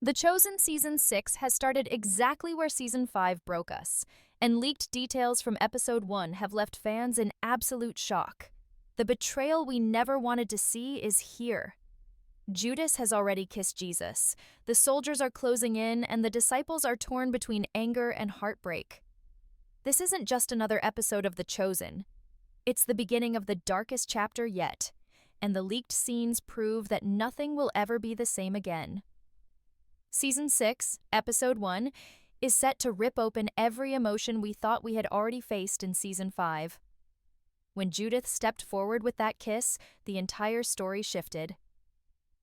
The Chosen Season 6 has started exactly where Season 5 broke us, and leaked details from Episode 1 have left fans in absolute shock. The betrayal we never wanted to see is here. Judas has already kissed Jesus. The soldiers are closing in, and the disciples are torn between anger and heartbreak. This isn't just another episode of The Chosen. It's the beginning of the darkest chapter yet, and the leaked scenes prove that nothing will ever be the same again. Season 6, Episode 1, is set to rip open every emotion we thought we had already faced in Season 5. When Judas stepped forward with that kiss, the entire story shifted.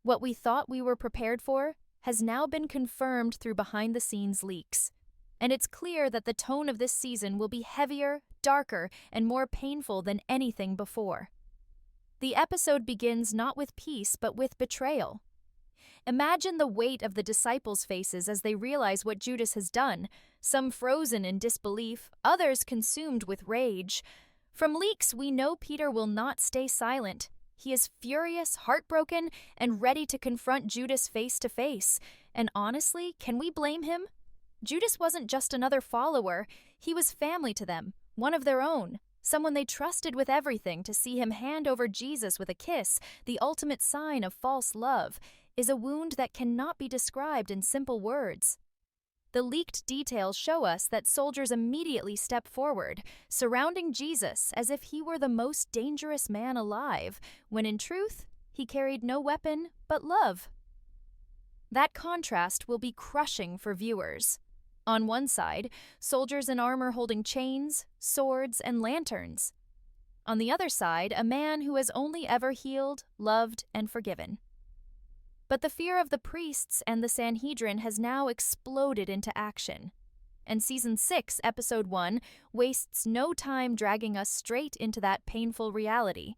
What we thought we were prepared for has now been confirmed through behind-the-scenes leaks. And it's clear that the tone of this season will be heavier, darker, and more painful than anything before. The episode begins not with peace, but with betrayal. Imagine the weight of the disciples' faces as they realize what Judas has done, some frozen in disbelief, others consumed with rage. From leaks, we know Peter will not stay silent. He is furious, heartbroken, and ready to confront Judas face to face. And honestly, can we blame him? Judas wasn't just another follower, he was family to them, one of their own, someone they trusted with everything. To see him hand over Jesus with a kiss, the ultimate sign of false love, is a wound that cannot be described in simple words. The leaked details show us that soldiers immediately step forward, surrounding Jesus as if he were the most dangerous man alive, when in truth, he carried no weapon but love. That contrast will be crushing for viewers. On one side, soldiers in armor holding chains, swords, and lanterns. On the other side, a man who has only ever healed, loved, and forgiven. But the fear of the priests and the Sanhedrin has now exploded into action. And Season 6, Episode 1, wastes no time dragging us straight into that painful reality.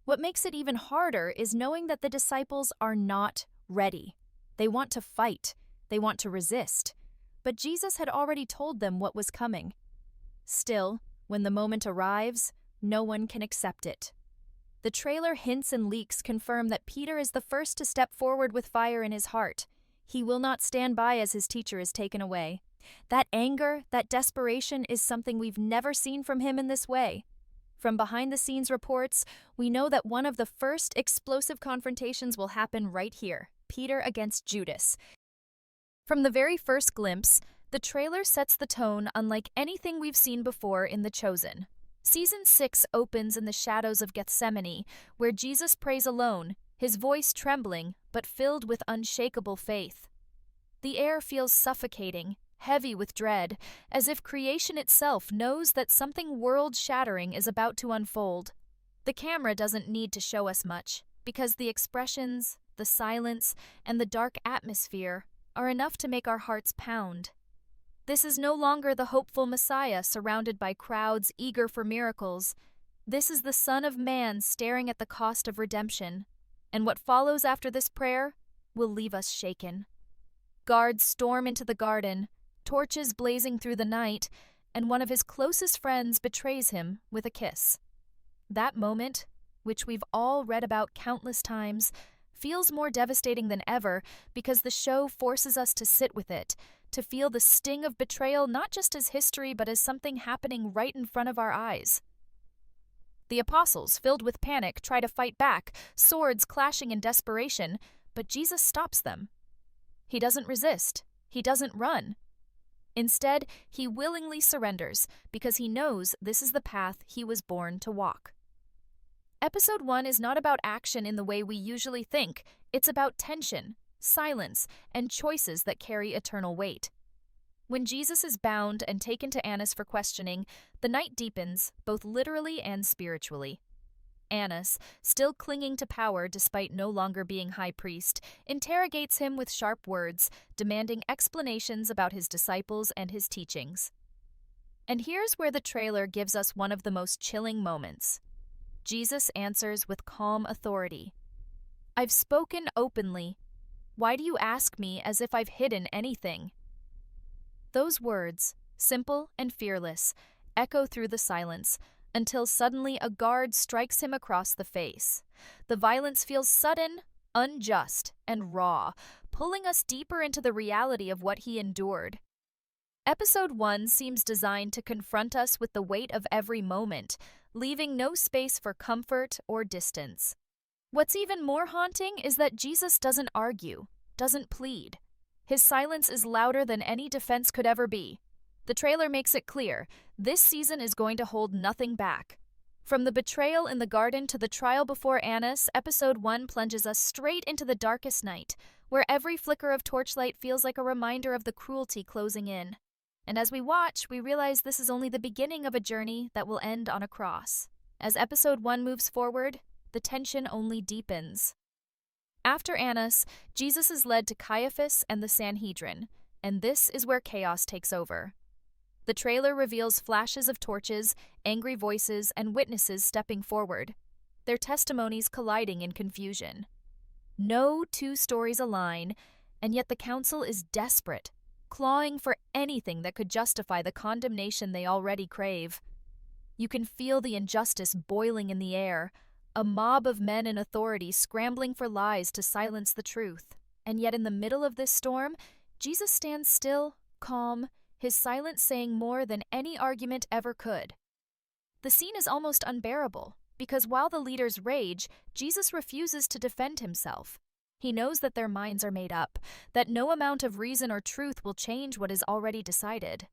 What makes it even harder is knowing that the disciples are not ready. They want to fight. They want to resist. But Jesus had already told them what was coming. Still, when the moment arrives, no one can accept it. The trailer hints and leaks confirm that Peter is the first to step forward with fire in his heart. He will not stand by as his teacher is taken away. That anger, that desperation is something we've never seen from him in this way. From behind-the-scenes reports, we know that one of the first explosive confrontations will happen right here, Peter against Judas. From the very first glimpse, the trailer sets the tone unlike anything we've seen before in The Chosen. Season 6 opens in the shadows of Gethsemane, where Jesus prays alone, his voice trembling, but filled with unshakable faith. The air feels suffocating, heavy with dread, as if creation itself knows that something world-shattering is about to unfold. The camera doesn't need to show us much, because the expressions, the silence, and the dark atmosphere are enough to make our hearts pound. This is no longer the hopeful Messiah surrounded by crowds eager for miracles. This is the Son of Man staring at the cost of redemption. And what follows after this prayer will leave us shaken. Guards storm into the garden, torches blazing through the night, and one of his closest friends betrays him with a kiss. That moment, which we've all read about countless times, feels more devastating than ever because the show forces us to sit with it, to feel the sting of betrayal not just as history but as something happening right in front of our eyes. The apostles, filled with panic, try to fight back, swords clashing in desperation, but Jesus stops them. He doesn't resist. He doesn't run. Instead, he willingly surrenders because he knows this is the path he was born to walk. Episode 1 is not about action in the way we usually think. It's about tension, silence, and choices that carry eternal weight. When Jesus is bound and taken to Annas for questioning, the night deepens, both literally and spiritually. Annas, still clinging to power despite no longer being high priest, interrogates him with sharp words, demanding explanations about his disciples and his teachings. And here's where the trailer gives us one of the most chilling moments. Jesus answers with calm authority. "I've spoken openly. Why do you ask me as if I've hidden anything?" Those words, simple and fearless, echo through the silence, until suddenly a guard strikes him across the face. The violence feels sudden, unjust, and raw, pulling us deeper into the reality of what he endured. Episode 1 seems designed to confront us with the weight of every moment, leaving no space for comfort or distance. What's even more haunting is that Jesus doesn't argue, doesn't plead. His silence is louder than any defense could ever be. The trailer makes it clear, this season is going to hold nothing back. From the betrayal in the garden to the trial before Annas, Episode 1 plunges us straight into the darkest night, where every flicker of torchlight feels like a reminder of the cruelty closing in. And as we watch, we realize this is only the beginning of a journey that will end on a cross. As Episode 1 moves forward, the tension only deepens. After Annas, Jesus is led to Caiaphas and the Sanhedrin, and this is where chaos takes over. The trailer reveals flashes of torches, angry voices, and witnesses stepping forward, their testimonies colliding in confusion. No two stories align, and yet the council is desperate, clawing for anything that could justify the condemnation they already crave. You can feel the injustice boiling in the air, a mob of men in authority scrambling for lies to silence the truth. And yet in the middle of this storm, Jesus stands still, calm, his silence saying more than any argument ever could. The scene is almost unbearable, because while the leaders rage, Jesus refuses to defend himself. He knows that their minds are made up, that no amount of reason or truth will change what is already decided.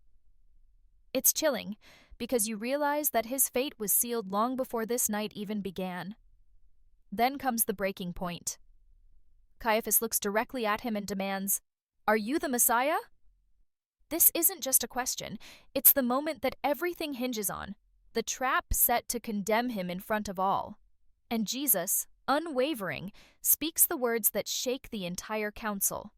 It's chilling, because you realize that his fate was sealed long before this night even began. Then comes the breaking point. Caiaphas looks directly at him and demands, "Are you the Messiah?" This isn't just a question, it's the moment that everything hinges on, the trap set to condemn him in front of all. And Jesus, unwavering, speaks the words that shake the entire council.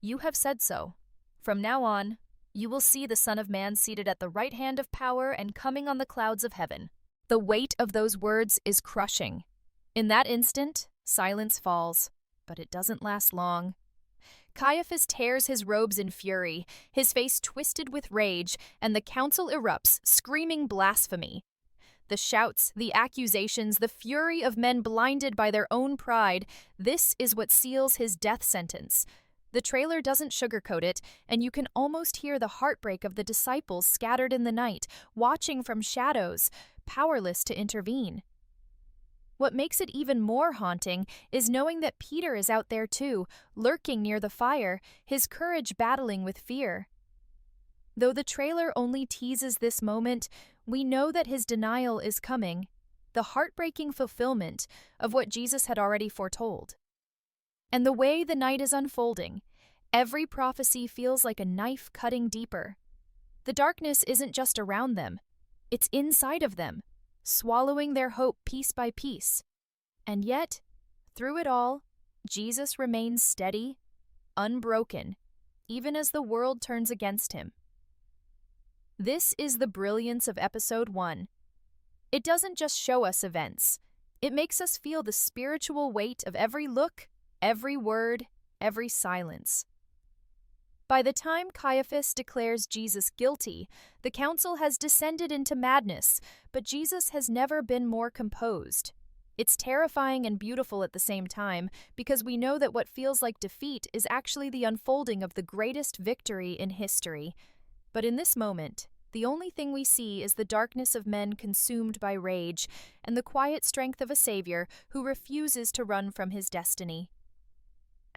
"You have said so. From now on, you will see the Son of Man seated at the right hand of power and coming on the clouds of heaven." The weight of those words is crushing. In that instant, silence falls, but it doesn't last long. Caiaphas tears his robes in fury, his face twisted with rage, and the council erupts, screaming blasphemy. The shouts, the accusations, the fury of men blinded by their own pride, this is what seals his death sentence. The trailer doesn't sugarcoat it, and you can almost hear the heartbreak of the disciples scattered in the night, watching from shadows, powerless to intervene. What makes it even more haunting is knowing that Peter is out there too, lurking near the fire, his courage battling with fear. Though the trailer only teases this moment, we know that his denial is coming, the heartbreaking fulfillment of what Jesus had already foretold. And the way the night is unfolding, every prophecy feels like a knife cutting deeper. The darkness isn't just around them, it's inside of them, swallowing their hope piece by piece. And yet, through it all, Jesus remains steady, unbroken, even as the world turns against him. This is the brilliance of Episode 1. It doesn't just show us events. It makes us feel the spiritual weight of every look, every word, every silence. By the time Caiaphas declares Jesus guilty, the council has descended into madness, but Jesus has never been more composed. It's terrifying and beautiful at the same time, because we know that what feels like defeat is actually the unfolding of the greatest victory in history. But in this moment, the only thing we see is the darkness of men consumed by rage, and the quiet strength of a Savior who refuses to run from his destiny.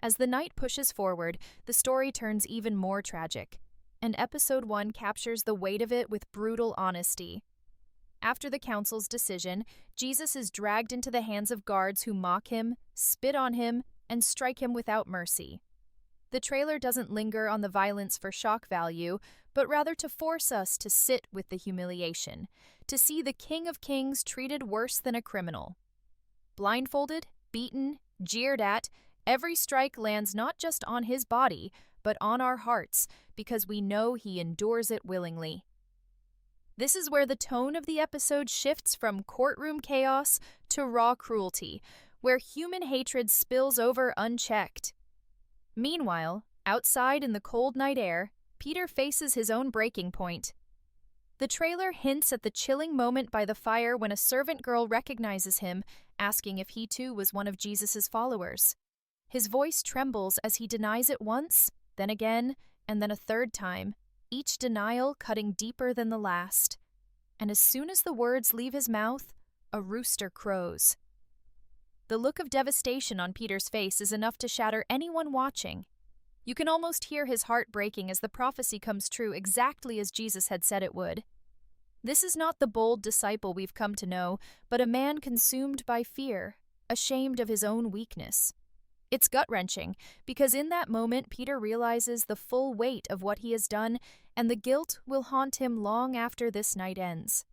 As the night pushes forward, the story turns even more tragic, and Episode 1 captures the weight of it with brutal honesty. After the council's decision, Jesus is dragged into the hands of guards who mock him, spit on him, and strike him without mercy. The trailer doesn't linger on the violence for shock value, but rather to force us to sit with the humiliation, to see the King of Kings treated worse than a criminal. Blindfolded, beaten, jeered at, every strike lands not just on his body, but on our hearts, because we know he endures it willingly. This is where the tone of the episode shifts from courtroom chaos to raw cruelty, where human hatred spills over unchecked. Meanwhile, outside in the cold night air, Peter faces his own breaking point. The trailer hints at the chilling moment by the fire when a servant girl recognizes him, asking if he too was one of Jesus' followers. His voice trembles as he denies it once, then again, and then a third time, each denial cutting deeper than the last. And as soon as the words leave his mouth, a rooster crows. The look of devastation on Peter's face is enough to shatter anyone watching. You can almost hear his heart breaking as the prophecy comes true exactly as Jesus had said it would. This is not the bold disciple we've come to know, but a man consumed by fear, ashamed of his own weakness. It's gut-wrenching, because in that moment Peter realizes the full weight of what he has done, and the guilt will haunt him long after this night ends.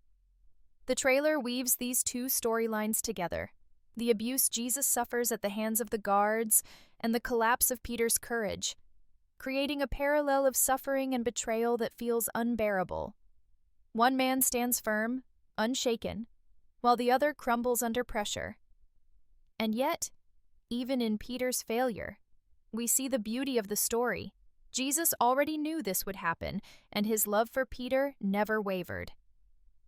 The trailer weaves these two storylines together: the abuse Jesus suffers at the hands of the guards, and the collapse of Peter's courage, creating a parallel of suffering and betrayal that feels unbearable. One man stands firm, unshaken, while the other crumbles under pressure. And yet, even in Peter's failure, we see the beauty of the story. Jesus already knew this would happen, and his love for Peter never wavered.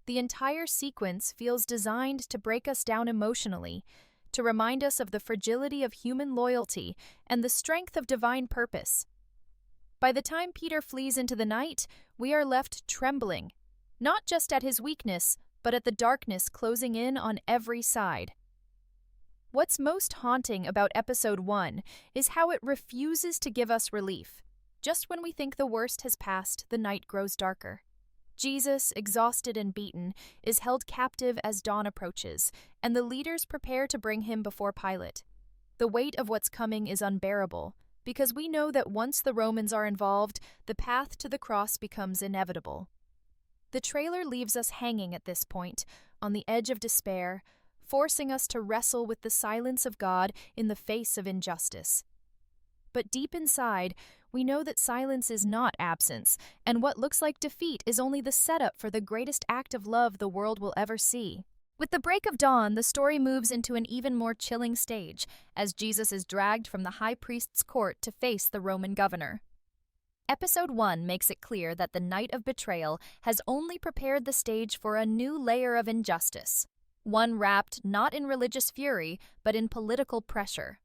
The entire sequence feels designed to break us down emotionally, to remind us of the fragility of human loyalty and the strength of divine purpose. By the time Peter flees into the night, we are left trembling, not just at his weakness, but at the darkness closing in on every side. What's most haunting about Episode 1 is how it refuses to give us relief. Just when we think the worst has passed, the night grows darker. Jesus, exhausted and beaten, is held captive as dawn approaches, and the leaders prepare to bring him before Pilate. The weight of what's coming is unbearable, because we know that once the Romans are involved, the path to the cross becomes inevitable. The trailer leaves us hanging at this point, on the edge of despair, forcing us to wrestle with the silence of God in the face of injustice. But deep inside, we know that silence is not absence, and what looks like defeat is only the setup for the greatest act of love the world will ever see. With the break of dawn, the story moves into an even more chilling stage, as Jesus is dragged from the high priest's court to face the Roman governor. Episode 1 makes it clear that the night of betrayal has only prepared the stage for a new layer of injustice, one wrapped not in religious fury, but in political pressure.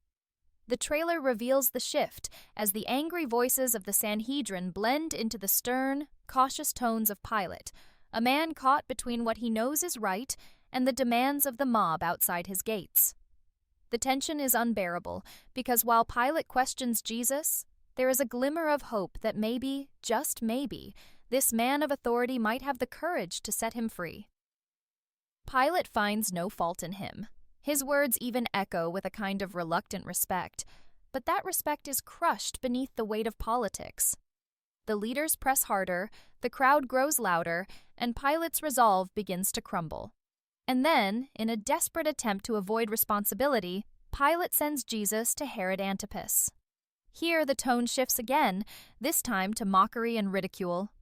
The trailer reveals the shift as the angry voices of the Sanhedrin blend into the stern, cautious tones of Pilate, a man caught between what he knows is right and the demands of the mob outside his gates. The tension is unbearable because while Pilate questions Jesus, there is a glimmer of hope that maybe, just maybe, this man of authority might have the courage to set him free. Pilate finds no fault in him. His words even echo with a kind of reluctant respect, but that respect is crushed beneath the weight of politics. The leaders press harder, the crowd grows louder, and Pilate's resolve begins to crumble. And then, in a desperate attempt to avoid responsibility, Pilate sends Jesus to Herod Antipas. Here the tone shifts again, this time to mockery and ridicule.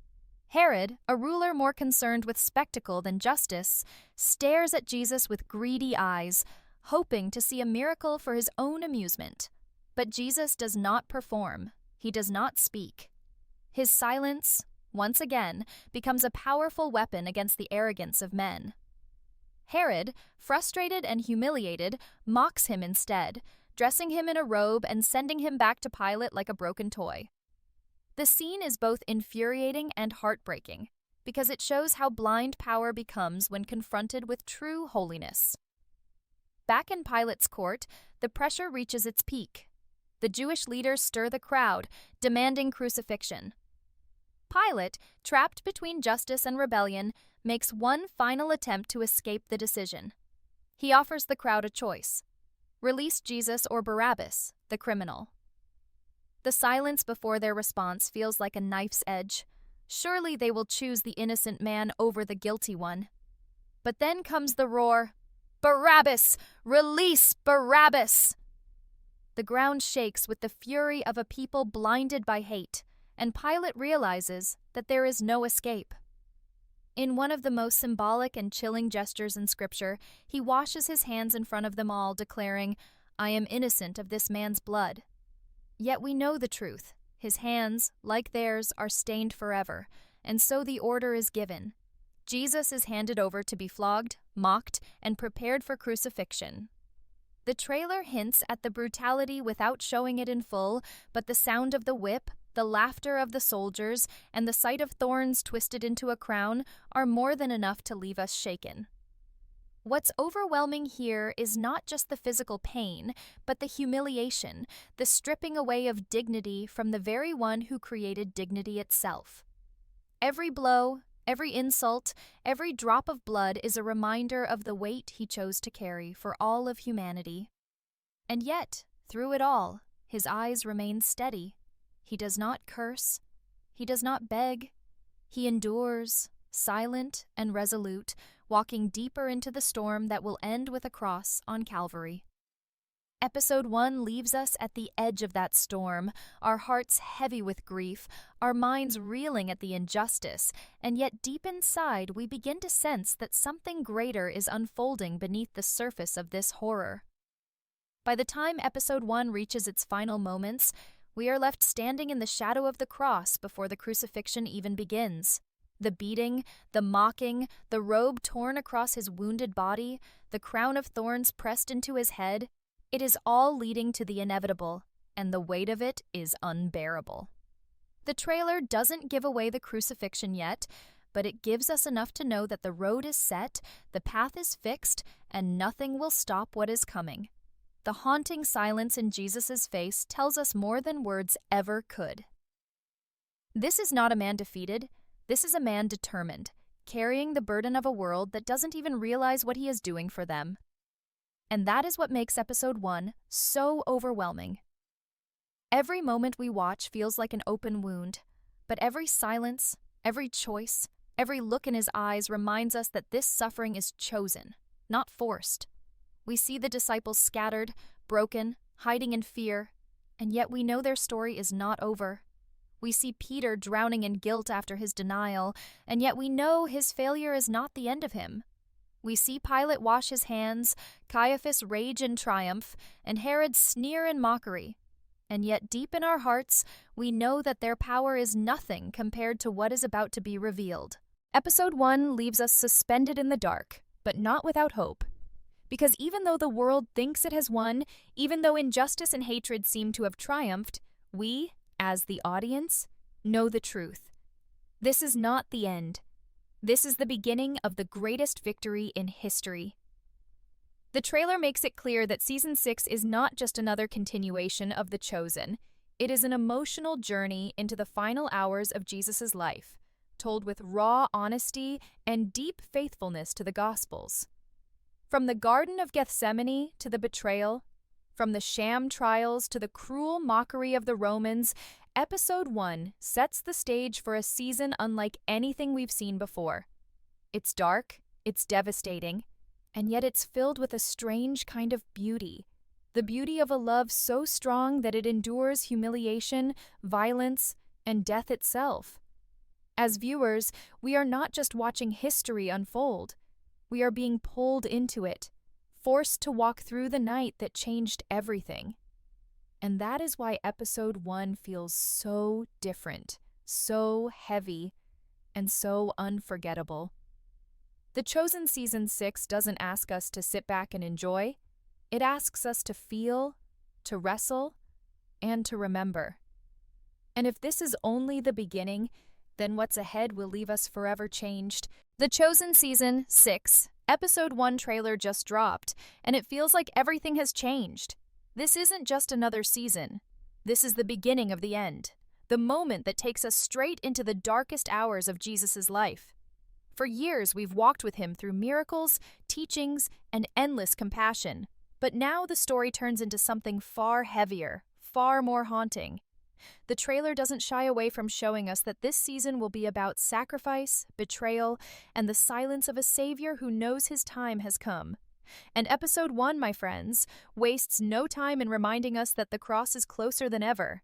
Herod, a ruler more concerned with spectacle than justice, stares at Jesus with greedy eyes, hoping to see a miracle for his own amusement. But Jesus does not perform. He does not speak. His silence, once again, becomes a powerful weapon against the arrogance of men. Herod, frustrated and humiliated, mocks him instead, dressing him in a robe and sending him back to Pilate like a broken toy. The scene is both infuriating and heartbreaking, because it shows how blind power becomes when confronted with true holiness. Back in Pilate's court, the pressure reaches its peak. The Jewish leaders stir the crowd, demanding crucifixion. Pilate, trapped between justice and rebellion, makes one final attempt to escape the decision. He offers the crowd a choice: release Jesus or Barabbas, the criminal. The silence before their response feels like a knife's edge. Surely they will choose the innocent man over the guilty one. But then comes the roar, "Barabbas! Release Barabbas!" The ground shakes with the fury of a people blinded by hate, and Pilate realizes that there is no escape. In one of the most symbolic and chilling gestures in Scripture, he washes his hands in front of them all, declaring, "I am innocent of this man's blood." Yet we know the truth. His hands, like theirs, are stained forever, and so the order is given. Jesus is handed over to be flogged, mocked, and prepared for crucifixion. The trailer hints at the brutality without showing it in full, but the sound of the whip, the laughter of the soldiers, and the sight of thorns twisted into a crown are more than enough to leave us shaken. What's overwhelming here is not just the physical pain, but the humiliation, the stripping away of dignity from the very one who created dignity itself. Every blow, every insult, every drop of blood is a reminder of the weight he chose to carry for all of humanity. And yet, through it all, his eyes remain steady. He does not curse. He does not beg. He endures, silent and resolute, walking deeper into the storm that will end with a cross on Calvary. Episode 1 leaves us at the edge of that storm, our hearts heavy with grief, our minds reeling at the injustice, and yet deep inside we begin to sense that something greater is unfolding beneath the surface of this horror. By the time Episode 1 reaches its final moments, we are left standing in the shadow of the cross before the crucifixion even begins. The beating, the mocking, the robe torn across his wounded body, the crown of thorns pressed into his head, it is all leading to the inevitable, and the weight of it is unbearable. The trailer doesn't give away the crucifixion yet, but it gives us enough to know that the road is set, the path is fixed, and nothing will stop what is coming. The haunting silence in Jesus' face tells us more than words ever could. This is not a man defeated. This is a man determined, carrying the burden of a world that doesn't even realize what he is doing for them. And that is what makes Episode 1 so overwhelming. Every moment we watch feels like an open wound, but every silence, every choice, every look in his eyes reminds us that this suffering is chosen, not forced. We see the disciples scattered, broken, hiding in fear, and yet we know their story is not over. We see Peter drowning in guilt after his denial, and yet we know his failure is not the end of him. We see Pilate wash his hands, Caiaphas rage in triumph, and Herod sneer in mockery. And yet deep in our hearts, we know that their power is nothing compared to what is about to be revealed. Episode 1 leaves us suspended in the dark, but not without hope. Because even though the world thinks it has won, even though injustice and hatred seem to have triumphed, we, as the audience, know the truth. This is not the end. This is the beginning of the greatest victory in history. The trailer makes it clear that Season 6 is not just another continuation of The Chosen. It is an emotional journey into the final hours of Jesus' life, told with raw honesty and deep faithfulness to the Gospels. From the Garden of Gethsemane to the betrayal, from the sham trials to the cruel mockery of the Romans, Episode 1 sets the stage for a season unlike anything we've seen before. It's dark, it's devastating, and yet it's filled with a strange kind of beauty. The beauty of a love so strong that it endures humiliation, violence, and death itself. As viewers, we are not just watching history unfold. We are being pulled into it, forced to walk through the night that changed everything. And that is why Episode 1 feels so different, so heavy, and so unforgettable. The Chosen Season 6 doesn't ask us to sit back and enjoy. It asks us to feel, to wrestle, and to remember. And if this is only the beginning, then what's ahead will leave us forever changed. The Chosen Season 6, Episode 1 trailer just dropped, and it feels like everything has changed. This isn't just another season. This is the beginning of the end, the moment that takes us straight into the darkest hours of Jesus' life. For years, we've walked with him through miracles, teachings, and endless compassion. But now the story turns into something far heavier, far more haunting. The trailer doesn't shy away from showing us that this season will be about sacrifice, betrayal, and the silence of a Savior who knows his time has come. And Episode 1, my friends, wastes no time in reminding us that the cross is closer than ever,